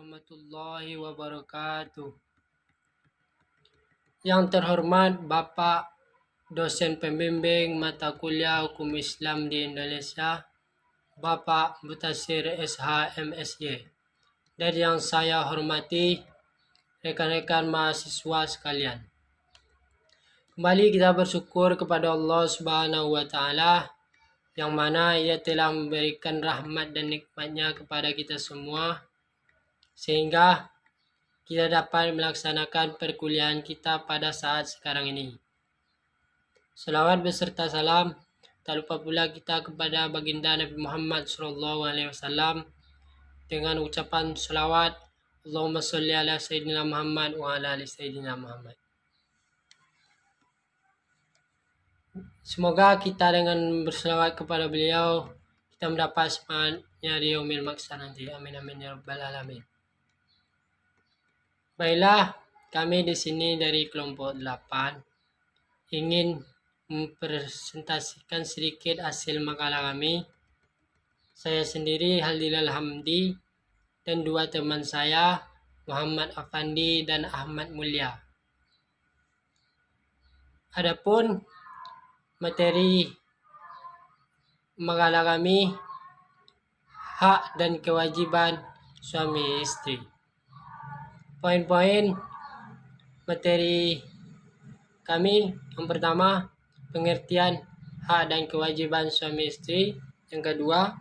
warahmatullahi wabarakatuh. Yang terhormat Bapak dosen pembimbing mata kuliah Hukum Islam di Indonesia, Bapak Mutasir SH MSy. Dan yang saya hormati rekan-rekan mahasiswa sekalian. Kembali kita bersyukur kepada Allah Subhanahu wa Ta'ala, yang mana Ia telah memberikan rahmat dan nikmatnya kepada kita semua, sehingga kita dapat melaksanakan perkuliahan kita pada saat sekarang ini. Selawat beserta salam tak lupa pula kita kepada baginda Nabi Muhammad SAW dengan ucapan selawat Allahumma sholli ala Sayyidina Muhammad wa ala ali Sayyidina Muhammad. Semoga kita dengan berselawat kepada beliau kita mendapat semangatnya di yaumil mahsyar nanti. Amin amin ya rabbal alamin. Baiklah, kami di sini dari kelompok 8 ingin mempresentasikan sedikit hasil makalah kami. Saya sendiri Haldilal Hamdi dan dua teman saya Muhammad Afandi dan Ahmad Mulia. Adapun materi makalah kami hak dan kewajiban suami istri. Poin-poin materi kami yang pertama pengertian hak dan kewajiban suami istri, yang kedua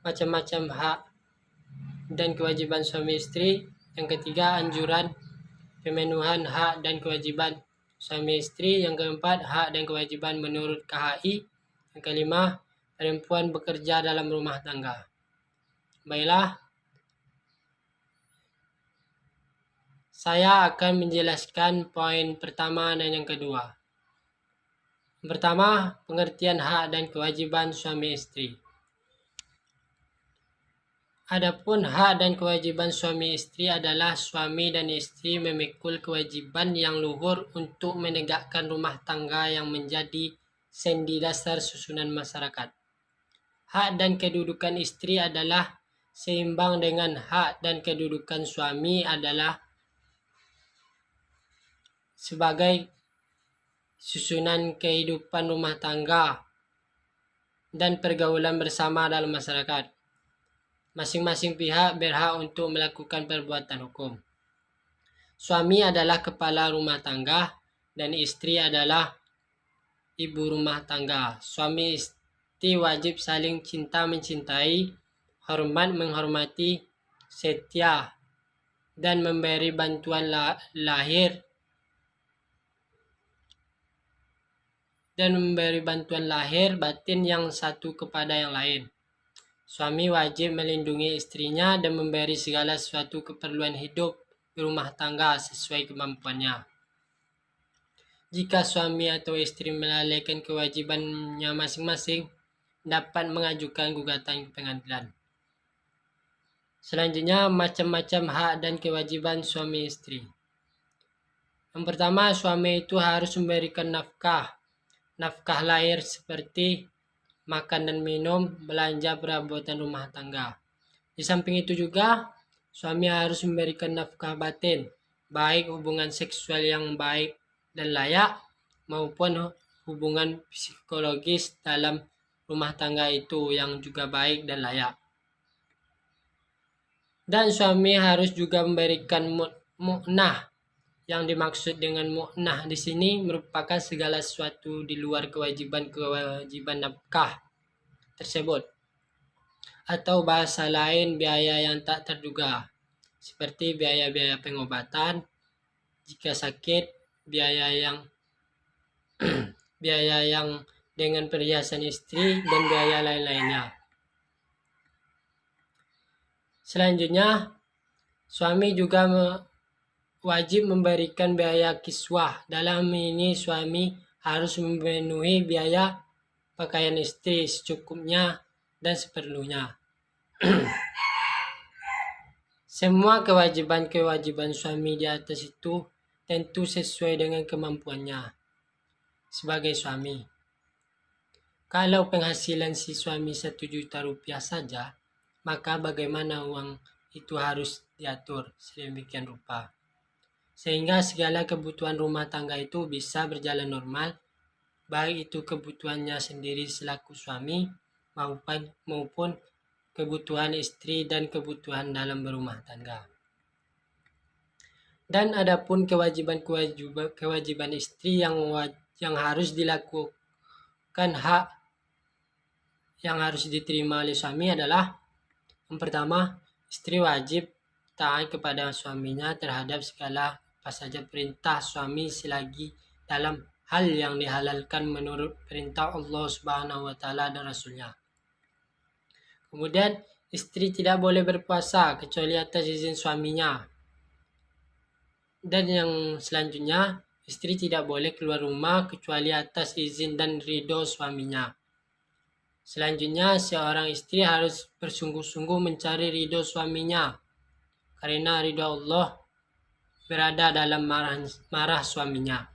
macam-macam hak dan kewajiban suami istri, yang ketiga anjuran pemenuhan hak dan kewajiban suami istri, yang keempat hak dan kewajiban menurut KHI, yang kelima perempuan bekerja dalam rumah tangga. Baiklah, saya akan menjelaskan poin pertama dan yang kedua. Yang pertama, pengertian hak dan kewajiban suami istri. Adapun hak dan kewajiban suami istri adalah suami dan istri memikul kewajiban yang luhur untuk menegakkan rumah tangga yang menjadi sendi dasar susunan masyarakat. Hak dan kedudukan istri adalah seimbang dengan hak dan kedudukan suami adalah sebagai susunan kehidupan rumah tangga dan pergaulan bersama dalam masyarakat. Masing-masing pihak berhak untuk melakukan perbuatan hukum. Suami adalah kepala rumah tangga dan istri adalah ibu rumah tangga. Suami istri wajib saling cinta mencintai, hormat menghormati, setia, dan memberi bantuan lahir batin yang satu kepada yang lain. Suami wajib melindungi istrinya dan memberi segala sesuatu keperluan hidup di rumah tangga sesuai kemampuannya. Jika suami atau istri melalaikan kewajibannya masing-masing, dapat mengajukan gugatan ke pengadilan. Selanjutnya, macam-macam hak dan kewajiban suami istri. Yang pertama, suami itu harus memberikan nafkah lahir seperti makan dan minum, belanja perabotan rumah tangga. Di samping itu juga, suami harus memberikan nafkah batin, baik hubungan seksual yang baik dan layak, maupun hubungan psikologis dalam rumah tangga itu yang juga baik dan layak. Dan suami harus juga memberikan mu'nah. Yang dimaksud dengan mu'nah di sini merupakan segala sesuatu di luar kewajiban nafkah tersebut, atau bahasa lain biaya yang tak terduga, seperti biaya-biaya pengobatan jika sakit, biaya yang dengan perhiasan istri, dan biaya lain-lainnya. Selanjutnya, suami juga wajib memberikan biaya kiswah. Dalam ini suami harus memenuhi biaya pakaian istri secukupnya dan seperlunya. Semua kewajiban suami di atas itu tentu sesuai dengan kemampuannya sebagai suami. Kalau penghasilan si suami 1 juta rupiah saja, maka bagaimana uang itu harus diatur sedemikian rupa, sehingga segala kebutuhan rumah tangga itu bisa berjalan normal, baik itu kebutuhannya sendiri selaku suami maupun kebutuhan istri dan kebutuhan dalam berumah tangga. Dan adapun kewajiban istri yang harus dilakukan, hak yang harus diterima oleh suami adalah yang pertama, istri wajib taat kepada suaminya terhadap segala apa saja perintah suami selagi dalam hal yang dihalalkan menurut perintah Allah Subhanahu wa taala dan Rasulnya. Kemudian, istri tidak boleh berpuasa kecuali atas izin suaminya. Dan yang selanjutnya, istri tidak boleh keluar rumah kecuali atas izin dan ridho suaminya. Selanjutnya, seorang istri harus bersungguh-sungguh mencari ridho suaminya, karena ridho Allah berada dalam marah suaminya.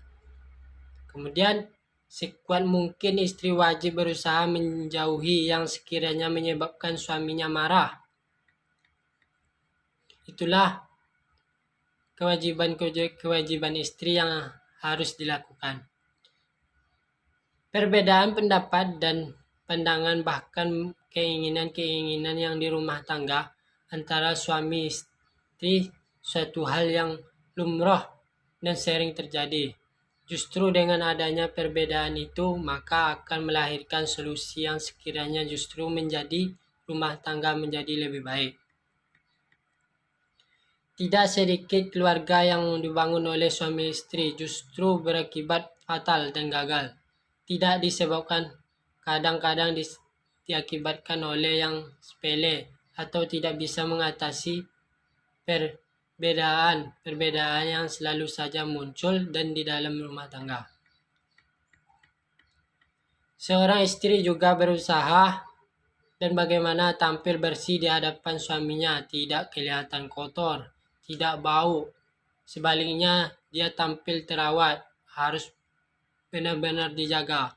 Kemudian, sekuat mungkin istri wajib berusaha menjauhi yang sekiranya menyebabkan suaminya marah. Itulah kewajiban istri yang harus dilakukan. Perbedaan pendapat dan pandangan bahkan keinginan-keinginan yang di rumah tangga antara suami istri suatu hal yang lumrah dan sering terjadi. Justru dengan adanya perbedaan itu maka akan melahirkan solusi yang sekiranya justru menjadi rumah tangga menjadi lebih baik. Tidak sedikit keluarga yang dibangun oleh suami istri justru berakibat fatal dan gagal. Tidak disebabkan kadang-kadang diakibatkan oleh yang sepele atau tidak bisa mengatasi perbedaan yang selalu saja muncul dan di dalam rumah tangga. Seorang istri juga berusaha dan bagaimana tampil bersih di hadapan suaminya, tidak kelihatan kotor, tidak bau. Sebaliknya, dia tampil terawat, harus benar-benar dijaga.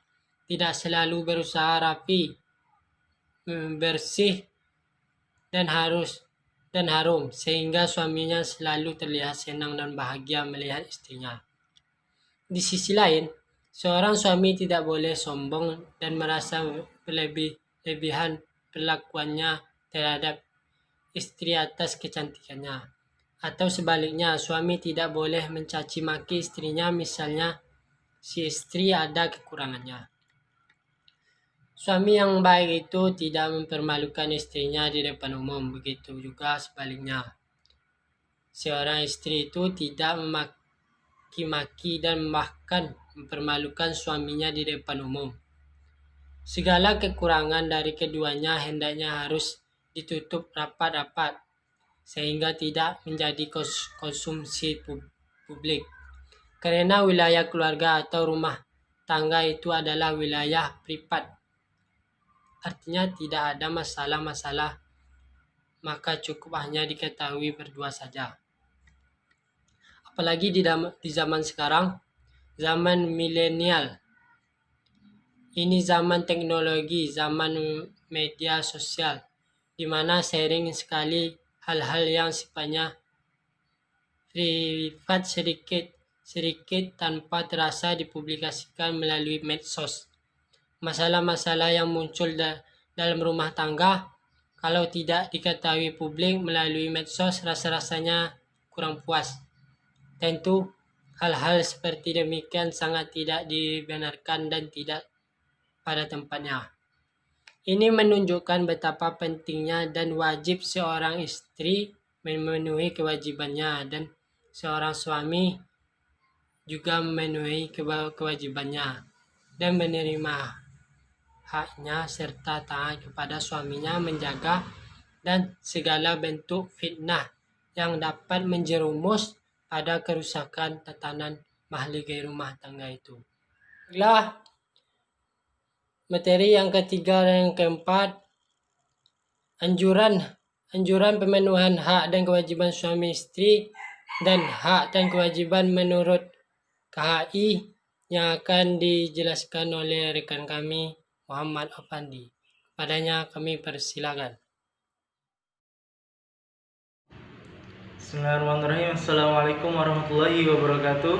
Tidak selalu berusaha rapi, bersih, dan harum, sehingga suaminya selalu terlihat senang dan bahagia melihat istrinya. Di sisi lain, seorang suami tidak boleh sombong dan merasa berlebihan perlakuannya terhadap istri atas kecantikannya. Atau sebaliknya, suami tidak boleh mencaci maki istrinya, misalnya si istri ada kekurangannya. Suami yang baik itu tidak mempermalukan istrinya di depan umum, begitu juga sebaliknya. Seorang istri itu tidak memaki-maki dan bahkan mempermalukan suaminya di depan umum. Segala kekurangan dari keduanya hendaknya harus ditutup rapat-rapat, sehingga tidak menjadi konsumsi publik. Karena wilayah keluarga atau rumah tangga itu adalah wilayah privat. Artinya tidak ada masalah-masalah, maka cukup hanya diketahui berdua saja. Apalagi di zaman sekarang, zaman milenial. Ini zaman teknologi, zaman media sosial, di mana sering sekali hal-hal yang sifatnya privat sedikit tanpa terasa dipublikasikan melalui medsos. Masalah-masalah yang muncul dalam rumah tangga, kalau tidak diketahui publik melalui medsos, rasa-rasanya kurang puas. Tentu, hal-hal seperti demikian sangat tidak dibenarkan dan tidak pada tempatnya. Ini menunjukkan betapa pentingnya dan wajib seorang istri memenuhi kewajibannya dan seorang suami juga memenuhi kewajibannya dan menerima haknya serta taat kepada suaminya, menjaga dan segala bentuk fitnah yang dapat menjerumus pada kerusakan tatanan mahligai rumah tangga itu. Itulah materi yang ketiga dan yang keempat, anjuran pemenuhan hak dan kewajiban suami istri dan hak dan kewajiban menurut KHI yang akan dijelaskan oleh rekan kami Muhammad Afandi. Padanya kami persilakan. Bismillahirrahmanirrahim. Assalamualaikum warahmatullahi wabarakatuh.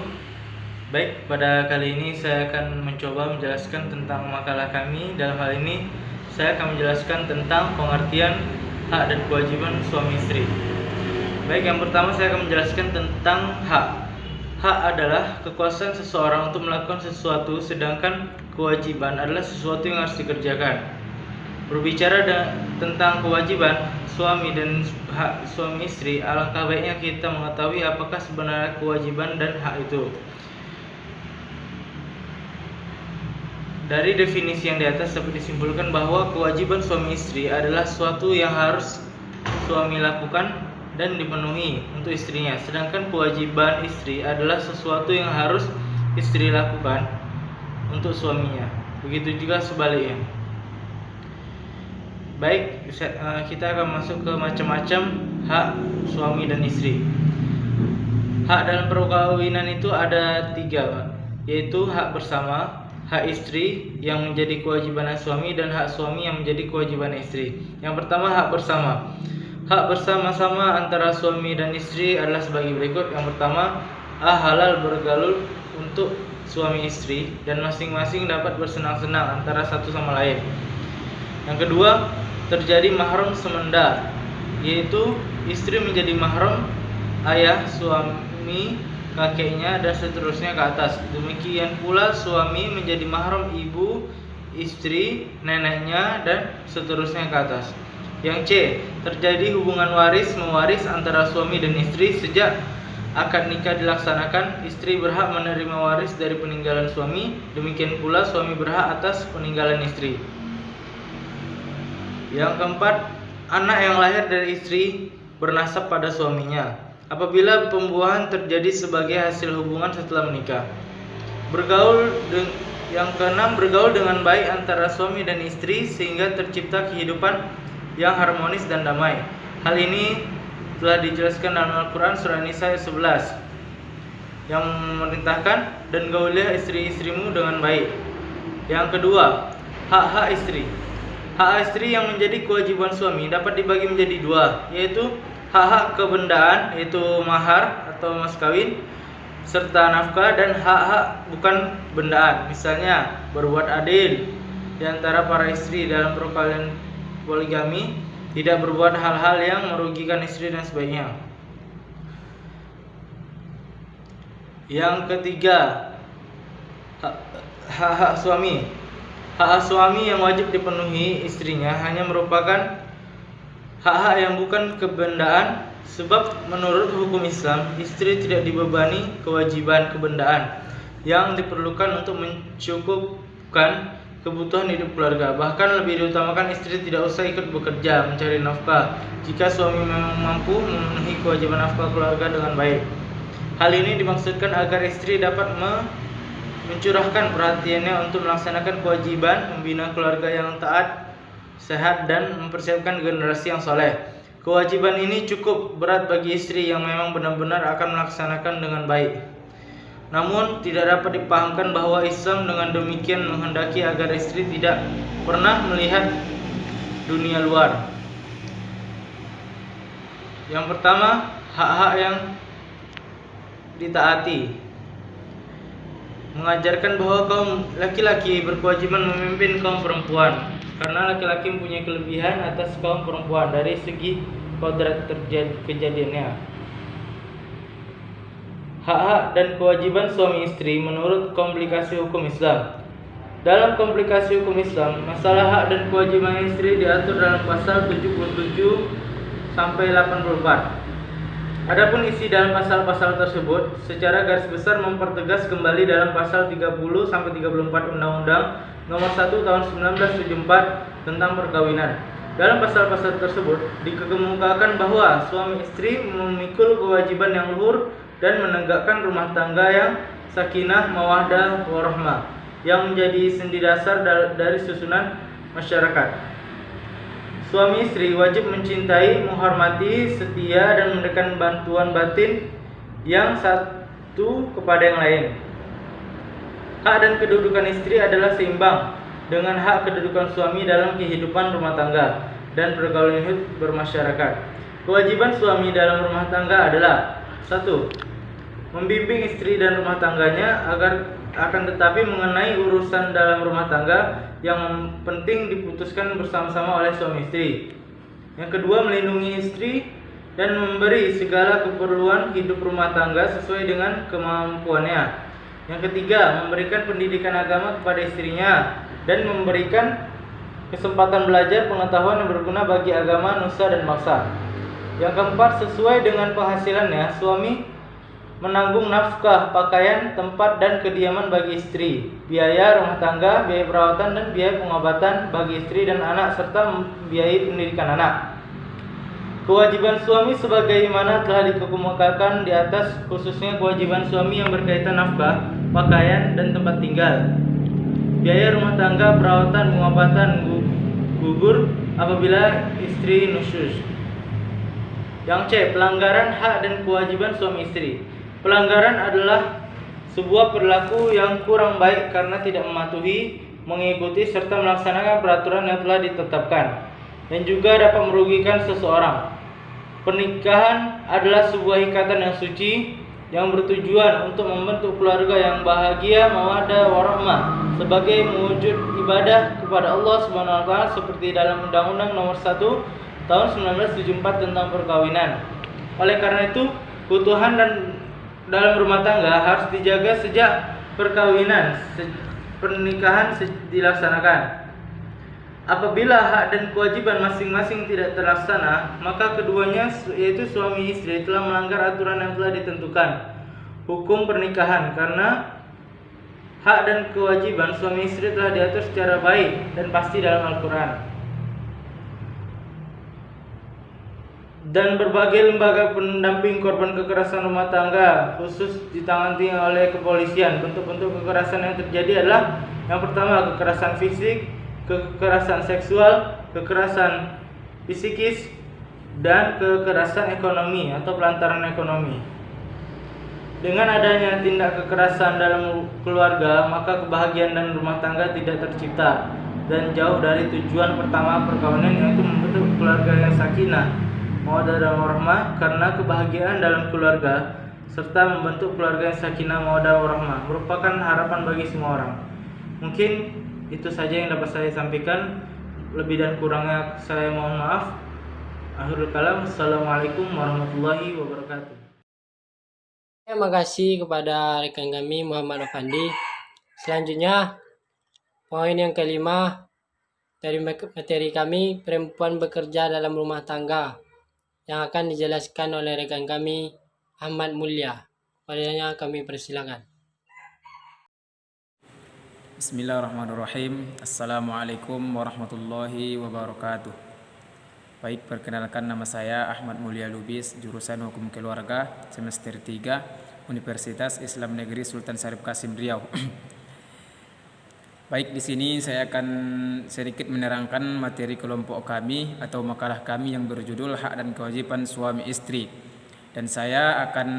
Baik, pada kali ini saya akan mencoba menjelaskan tentang makalah kami. Dalam hal ini saya akan menjelaskan tentang pengertian hak dan kewajiban suami istri. Baik, yang pertama saya akan menjelaskan tentang hak. Hak adalah kekuasaan seseorang untuk melakukan sesuatu, sedangkan kewajiban adalah sesuatu yang harus dikerjakan. Berbicara tentang kewajiban suami dan hak suami istri, alangkah baiknya kita mengetahui apakah sebenarnya kewajiban dan hak itu. Dari definisi yang di atas dapat disimpulkan bahwa kewajiban suami istri adalah sesuatu yang harus suami lakukan dan dipenuhi untuk istrinya, sedangkan kewajiban istri adalah sesuatu yang harus istri lakukan untuk suaminya. Begitu juga sebaliknya. Baik, kita akan masuk ke macam-macam hak suami dan istri. Hak dalam perkawinan itu ada 3, yaitu hak bersama, hak istri yang menjadi kewajiban suami, dan hak suami yang menjadi kewajiban istri. Yang pertama, hak bersama. Hak bersama-sama antara suami dan istri adalah sebagai berikut. Yang pertama, halal bergaul untuk suami istri dan masing-masing dapat bersenang-senang antara satu sama lain. Yang kedua, terjadi mahram semenda, yaitu istri menjadi mahram ayah, suami, kakeknya, dan seterusnya ke atas. Demikian pula suami menjadi mahram ibu, istri, neneknya, dan seterusnya ke atas. Yang C, terjadi hubungan waris mewaris antara suami dan istri. Sejak akad nikah dilaksanakan, istri berhak menerima waris dari peninggalan suami, demikian pula suami berhak atas peninggalan istri. Yang keempat, anak yang lahir dari istri bernasab pada suaminya apabila pembuahan terjadi sebagai hasil hubungan setelah menikah. Yang keenam, bergaul dengan baik antara suami dan istri sehingga tercipta kehidupan yang harmonis dan damai. Hal ini telah dijelaskan dalam Al-Quran surah Nisa ayat 11 yang memerintahkan, dan gaulilah istri-istrimu dengan baik. Yang kedua, hak-hak istri. Hak istri yang menjadi kewajiban suami dapat dibagi menjadi 2, yaitu hak-hak kebendaan, yaitu mahar atau mas kawin, serta nafkah, dan hak-hak bukan bendaan, misalnya berbuat adil di antara para istri dalam perkawinan poligami, tidak berbuat hal-hal yang merugikan istri dan sebagainya. Yang ketiga, hak-hak suami. Hak suami yang wajib dipenuhi istrinya hanya merupakan hak-hak yang bukan kebendaan, sebab menurut hukum Islam, istri tidak dibebani kewajiban kebendaan yang diperlukan untuk mencukupkan kebutuhan hidup keluarga. Bahkan lebih diutamakan istri tidak usah ikut bekerja mencari nafkah jika suami memang mampu memenuhi kewajiban nafkah keluarga dengan baik. Hal ini dimaksudkan agar istri dapat mencurahkan perhatiannya untuk melaksanakan kewajiban membina keluarga yang taat, sehat, dan mempersiapkan generasi yang soleh. Kewajiban ini cukup berat bagi istri yang memang benar-benar akan melaksanakan dengan baik. Namun tidak dapat dipahamkan bahwa Islam dengan demikian menghendaki agar istri tidak pernah melihat dunia luar. Yang pertama, hak-hak yang ditaati. Mengajarkan bahwa kaum laki-laki berkewajiban memimpin kaum perempuan, karena laki-laki mempunyai kelebihan atas kaum perempuan dari segi kodrat kejadiannya. Hak-hak dan kewajiban suami istri menurut komplikasi hukum Islam. Dalam komplikasi hukum Islam, masalah hak dan kewajiban istri diatur dalam pasal 77 sampai 84. Adapun isi dalam pasal-pasal tersebut secara garis besar mempertegas kembali dalam pasal 30 sampai 34 Undang-Undang Nomor 1 Tahun 1974 tentang perkawinan. Dalam pasal-pasal tersebut dikemukakan bahwa suami istri memikul kewajiban yang luhur dan menegakkan rumah tangga yang sakinah, mawaddah, warahmah, yang menjadi sendi dasar dari susunan masyarakat. Suami istri wajib mencintai, menghormati, setia, dan memberikan bantuan batin yang satu kepada yang lain. Hak dan kedudukan istri adalah seimbang dengan hak kedudukan suami dalam kehidupan rumah tangga dan pergaulan hidup bermasyarakat. Kewajiban suami dalam rumah tangga adalah: 1. Membimbing istri dan rumah tangganya akan tetapi mengenai urusan dalam rumah tangga yang penting diputuskan bersama-sama oleh suami istri. Yang kedua, melindungi istri dan memberi segala keperluan hidup rumah tangga sesuai dengan kemampuannya. Yang ketiga, memberikan pendidikan agama kepada istrinya dan memberikan kesempatan belajar pengetahuan yang berguna bagi agama, nusa, dan bangsa. Yang keempat, sesuai dengan penghasilannya, suami menanggung nafkah, pakaian, tempat, dan kediaman bagi istri, biaya rumah tangga, biaya perawatan, dan biaya pengobatan bagi istri dan anak, serta biaya pendidikan anak. Kewajiban suami sebagaimana telah dikemukakan di atas, khususnya kewajiban suami yang berkaitan nafkah, pakaian, dan tempat tinggal, biaya rumah tangga, perawatan, pengobatan, gugur apabila istri nusyuz. Yang C. Pelanggaran hak dan kewajiban suami istri. Pelanggaran adalah sebuah perilaku yang kurang baik karena tidak mematuhi, mengikuti, serta melaksanakan peraturan yang telah ditetapkan, dan juga dapat merugikan seseorang. Pernikahan adalah sebuah ikatan yang suci yang bertujuan untuk membentuk keluarga yang bahagia, mawaddah warahmah sebagai mewujud ibadah kepada Allah Subhanahu wa taala seperti dalam Undang-Undang Nomor 1 Tahun 1974 tentang perkawinan. Oleh karena itu, keutuhan dan dalam rumah tangga harus dijaga sejak pernikahan dilaksanakan. Apabila hak dan kewajiban masing-masing tidak terlaksana, maka keduanya, yaitu suami istri, telah melanggar aturan yang telah ditentukan hukum pernikahan, karena hak dan kewajiban suami istri telah diatur secara baik dan pasti dalam Al-Quran. Dan berbagai lembaga pendamping korban kekerasan rumah tangga khusus ditangani oleh kepolisian. Bentuk-bentuk kekerasan yang terjadi adalah: yang pertama, kekerasan fisik, kekerasan seksual, kekerasan psikis, dan kekerasan ekonomi atau pelantaran ekonomi. Dengan adanya tindak kekerasan dalam keluarga, maka kebahagiaan dan rumah tangga tidak tercipta dan jauh dari tujuan pertama perkawinan, yaitu membentuk keluarga yang sakinah, mawaddah dan warahmah. Karena kebahagiaan dalam keluarga serta membentuk keluarga yang sakinah, mawaddah dan warahmah merupakan harapan bagi semua orang. Mungkin itu saja yang dapat saya sampaikan. Lebih dan kurangnya saya mohon maaf. Akhirul kalam. Assalamualaikum warahmatullahi wabarakatuh. Terima kasih kepada rekan kami Muhammad Afandi. Selanjutnya, poin yang kelima dari materi kami, perempuan bekerja dalam rumah tangga, yang akan dijelaskan oleh rekan kami Ahmad Mulia. Padanya kami persilakan. Bismillahirrahmanirrahim. Assalamualaikum warahmatullahi wabarakatuh. Baik, perkenalkan, nama saya Ahmad Mulia Lubis, jurusan Hukum Keluarga, semester 3, Universitas Islam Negeri Sultan Syarif Qasim Riau. Baik, di sini saya akan sedikit menerangkan materi kelompok kami atau makalah kami yang berjudul Hak dan Kewajiban Suami Istri. Dan saya akan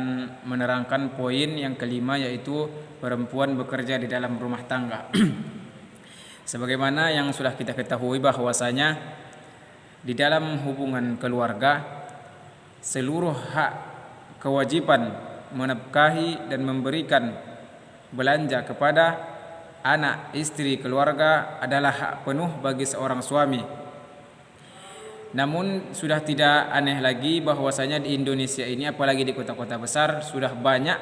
menerangkan poin yang kelima, yaitu perempuan bekerja di dalam rumah tangga. Sebagaimana yang sudah kita ketahui bahwasanya di dalam hubungan keluarga, seluruh hak kewajiban menafkahi dan memberikan belanja kepada anak, istri, keluarga adalah hak penuh bagi seorang suami. Namun sudah tidak aneh lagi bahwasanya di Indonesia ini, apalagi di kota-kota besar, sudah banyak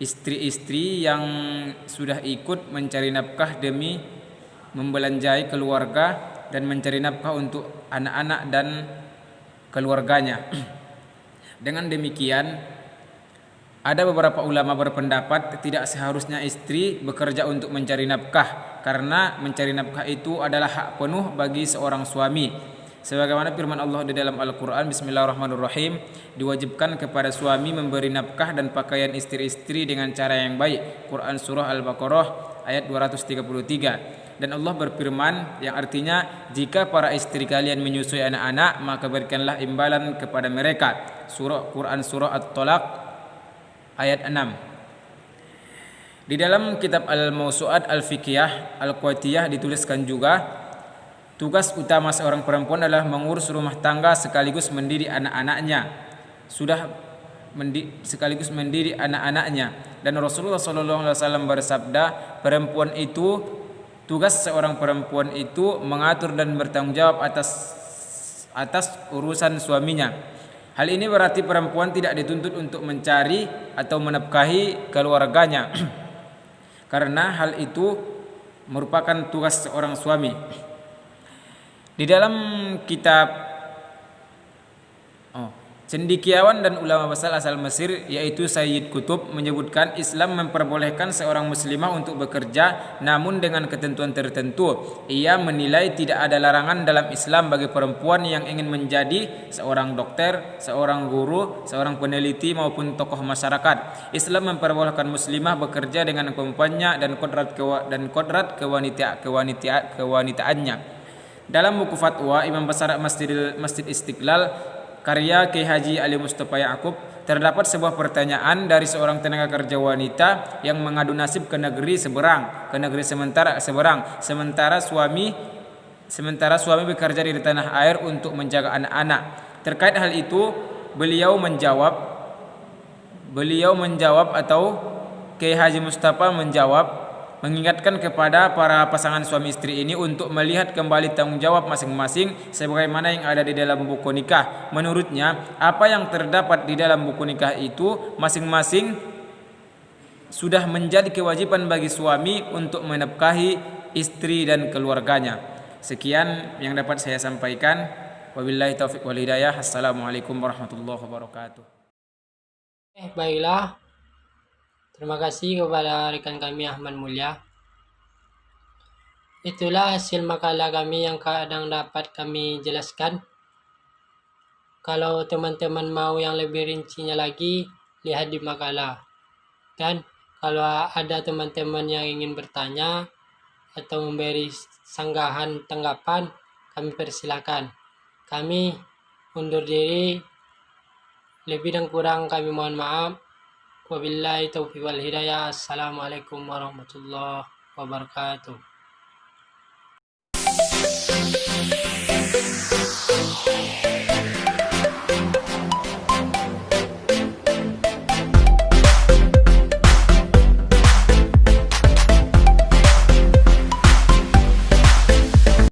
istri-istri yang sudah ikut mencari nafkah demi membelanjai keluarga dan mencari nafkah untuk anak-anak dan keluarganya. Dengan demikian, ada beberapa ulama berpendapat tidak seharusnya istri bekerja untuk mencari nafkah, karena mencari nafkah itu adalah hak penuh bagi seorang suami. Sebagaimana firman Allah di dalam Al-Quran, Bismillahirrahmanirrahim, diwajibkan kepada suami memberi nafkah dan pakaian istri-istri dengan cara yang baik. Quran Surah Al-Baqarah ayat 233. Dan Allah berfirman yang artinya, jika para istri kalian menyusui anak-anak, maka berikanlah imbalan kepada mereka. Quran Surah At-Talaq ayat 6. Di dalam kitab Al-Mawsu'at Al-Fiqhiyah Al-Quwatiyah dituliskan juga Tugas utama seorang perempuan adalah mengurus rumah tangga sekaligus mendidik anak-anaknya. Sekaligus mendidik anak-anaknya. Dan Rasulullah SAW bersabda, tugas seorang perempuan itu mengatur dan bertanggung jawab atas urusan suaminya. Hal ini berarti perempuan tidak dituntut untuk mencari atau menafkahi keluarganya, karena hal itu merupakan tugas seorang suami. Di dalam kitab cendekiawan dan ulama besar asal Mesir yaitu Sayyid Qutb menyebutkan Islam memperbolehkan seorang muslimah untuk bekerja, namun dengan ketentuan tertentu. Ia menilai tidak ada larangan dalam Islam bagi perempuan yang ingin menjadi seorang dokter, seorang guru, seorang peneliti maupun tokoh masyarakat. Islam memperbolehkan muslimah bekerja dengan kemampuannya dan kodrat kewanitaannya. Dalam buku fatwa Imam Besar Masjid Istiqlal karya Kiai Haji Ali Mustafa Yaakob, terdapat sebuah pertanyaan dari seorang tenaga kerja wanita yang mengadu nasib ke negeri sementara suami bekerja di tanah air untuk menjaga anak-anak. Terkait hal itu, beliau menjawab atau Kiai Haji Mustafa menjawab, mengingatkan kepada para pasangan suami istri ini untuk melihat kembali tanggung jawab masing-masing sebagaimana yang ada di dalam buku nikah. Menurutnya, apa yang terdapat di dalam buku nikah itu masing-masing sudah menjadi kewajiban bagi suami untuk menafkahi istri dan keluarganya. Sekian yang dapat saya sampaikan. Wabillahi taufiq wal hidayah. Assalamualaikum warahmatullahi wabarakatuh. Baiklah. Terima kasih kepada rekan kami Ahmad Mulya. Itulah hasil makalah kami yang kadang dapat kami jelaskan. Kalau teman-teman mau yang lebih rincinya lagi, lihat di makalah. Dan kalau ada teman-teman yang ingin bertanya atau memberi sanggahan tanggapan, kami persilakan. Kami undur diri. Lebih dan kurang kami mohon maaf. Wabillahi taufiq wal hidayah. Assalamualaikum warahmatullahi wabarakatuh.